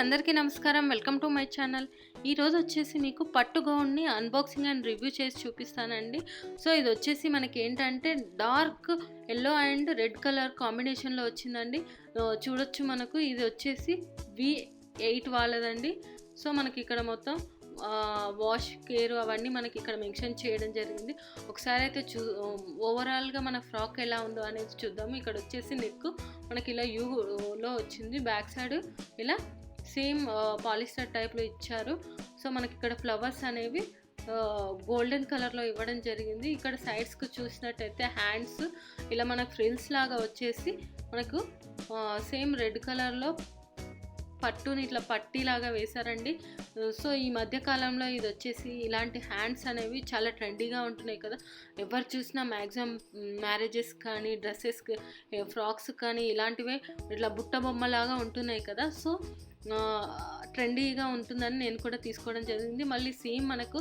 అందరికీ నమస్కారం. Welcome to my channel. ఈరోజు వచ్చేసి మీకు పట్టు గౌన్ని అన్బాక్సింగ్ అండ్ రివ్యూ చేసి చూపిస్తానండి. సో ఇది వచ్చేసి మనకి ఏంటంటే dark yellow and red colour కాంబినేషన్లో వచ్చిందండి. చూడొచ్చు మనకు ఇది వచ్చేసి V8 వాళ్ళదండి. సో మనకి ఇక్కడ మొత్తం వాష్ కేర్ అవన్నీ మనకి ఇక్కడ మెన్షన్ చేయడం జరిగింది. ఒకసారి అయితే ఓవరాల్గా మన ఫ్రాక్ ఎలా ఉందో అనేది చూద్దాము. ఇక్కడ వచ్చేసి నెక్ మనకి ఇలా యూలో వచ్చింది, బ్యాక్ సైడ్ ఇలా సేమ్ పాలిస్టర్ టైప్లో ఇచ్చారు. సో మనకి ఇక్కడ ఫ్లవర్స్ అనేవి గోల్డెన్ కలర్లో ఇవ్వడం జరిగింది. ఇక్కడ సైడ్స్కి చూసినట్టయితే హ్యాండ్స్ ఇలా మనకు ఫ్రిల్స్ లాగా వచ్చేసి మనకు సేమ్ రెడ్ కలర్లో పట్టుని ఇట్లా పట్టీలాగా వేశారండి. సో ఈ మధ్యకాలంలో ఇది వచ్చేసి ఇలాంటి హ్యాండ్స్ అనేవి చాలా ట్రెండీగా ఉంటున్నాయి కదా. ఎవరు చూసినా మ్యాక్సిమం మ్యారేజెస్ కానీ డ్రెస్సెస్ ఫ్రాక్స్ కానీ ఇలాంటివే ఇట్లా బుట్ట బొమ్మలాగా ఉంటున్నాయి కదా. సో ట్రెండీగా ఉంటుందని నేను కూడా తీసుకోవడం జరిగింది. మళ్ళీ సేమ్ మనకు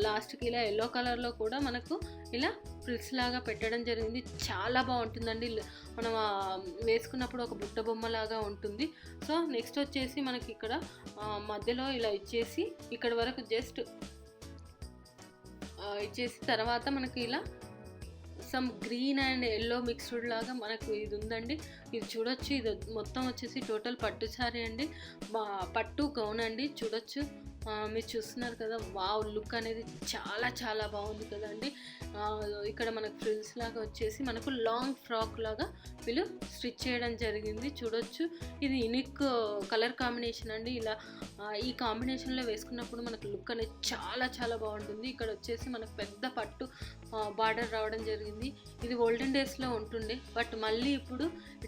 లాస్ట్కి ఇలా ఎల్లో కలర్లో కూడా మనకు ఇలా ఫ్రిల్స్ లాగా పెట్టడం జరిగింది. చాలా బాగుంటుందండి. మనం వేసుకున్నప్పుడు ఒక బుట్ట బొమ్మలాగా ఉంటుంది. సో నెక్స్ట్ వచ్చేసి మనకి ఇక్కడ మధ్యలో ఇలా ఇచ్చేసి ఇక్కడ వరకు జస్ట్ ఇచ్చేసి తర్వాత మనకి ఇలా some green and yellow mixed లాగా మనకు ఇది ఉందండి. ఇది చూడొచ్చు. ఇది మొత్తం వచ్చేసి టోటల్ పట్టు సారీ అండి, పట్టు గౌన్ అండి. చూడొచ్చు, మీరు చూస్తున్నారు కదా. వావ్, లుక్ అనేది చాలా చాలా బాగుంది కదండి. ఇక్కడ మనకు ఫ్రిల్స్ లాగా వచ్చేసి మనకు లాంగ్ ఫ్రాక్ లాగా వీళ్ళు స్టిచ్ చేయడం జరిగింది. చూడొచ్చు, ఇది యూనిక్ కలర్ కాంబినేషన్ అండి. ఇలా ఈ కాంబినేషన్లో వేసుకున్నప్పుడు మనకు లుక్ అనేది చాలా చాలా బాగుంటుంది. ఇక్కడ వచ్చేసి మనకు పెద్ద పట్టు బార్డర్ రావడం జరిగింది. ఇది ఓల్డెన్ డేస్లో ఉంటుండే, బట్ మళ్ళీ ఇప్పుడు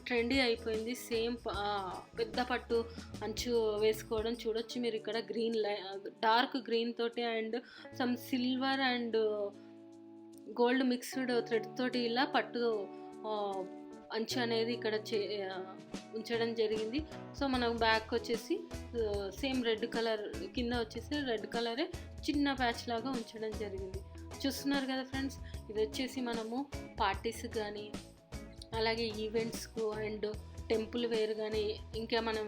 ట్రెండీ అయిపోయింది. సేమ్ పెద్ద పట్టు అంచు వేసుకోవడం. చూడొచ్చు మీరు ఇక్కడ గ్రీన్ డార్క్ గ్రీన్ తోటి and some silver and gold mixed thread తోటి ఇలా పట్టు అంచు అనేది ఇక్కడ ఉంచడం జరిగింది. సో మనం బ్యాక్ వచ్చేసి సేమ్ రెడ్ కలర్, కింద వచ్చేసి రెడ్ కలరే చిన్న ప్యాచ్ లాగా ఉంచడం జరిగింది. చూస్తున్నారు కదా ఫ్రెండ్స్. ఇది వచ్చేసి మనము పార్టీస్ కానీ అలాగే ఈవెంట్స్కు అండ్ టెంపుల్ వేర్ కానీ ఇంకా మనం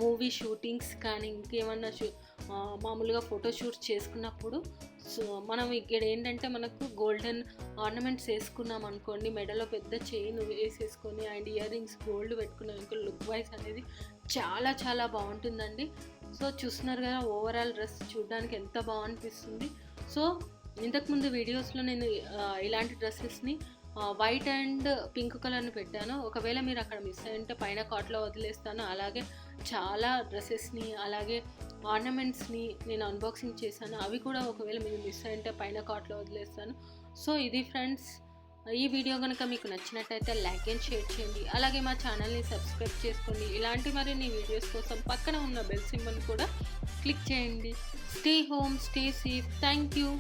మూవీ షూటింగ్స్ కానీ ఇంకేమన్నా మామూలుగా ఫోటోషూట్స్ చేసుకున్నప్పుడు సో మనం ఇక్కడ ఏంటంటే మనకు గోల్డెన్ ఆర్నమెంట్స్ వేసుకున్నాం అనుకోండి, మెడలో పెద్ద చైన్ వేసేసుకొని అండ్ ఇయర్ రింగ్స్ గోల్డ్ పెట్టుకున్నాం ఇంకా లుక్ వైజ్ అనేది చాలా చాలా బాగుంటుందండి. సో చూస్తున్నారు కదా, ఓవరాల్ డ్రెస్ చూడడానికి ఎంత బాగనిపిస్తుంది. సో ఇంతకుముందు వీడియోస్లో నేను ఇలాంటి డ్రెస్సెస్ని వైట్ అండ్ పింక్ కలర్ని పెట్టాను. ఒకవేళ మీరు అక్కడ మిస్ అయ్యింటే పైన కార్ట్లో వదిలేస్తాను. అలాగే చాలా డ్రెస్సెస్ని అలాగే ఆర్నమెంట్స్ని నేను అన్బాక్సింగ్ చేశాను. అవి కూడా ఒకవేళ మీరు మిస్ అయ్యింటే పైన కార్ట్లో వదిలేస్తాను. సో ఇది ఫ్రెండ్స్, ఈ వీడియో కనుక మీకు నచ్చినట్టయితే లైక్ అండ్ షేర్ చేయండి. అలాగే మా ఛానల్ని సబ్స్క్రైబ్ చేసుకోండి. ఇలాంటి మరిన్ని వీడియోస్ కోసం పక్కన ఉన్న బెల్ సింబల్ కూడా క్లిక్ చేయండి. Stay home, stay safe. Thank you.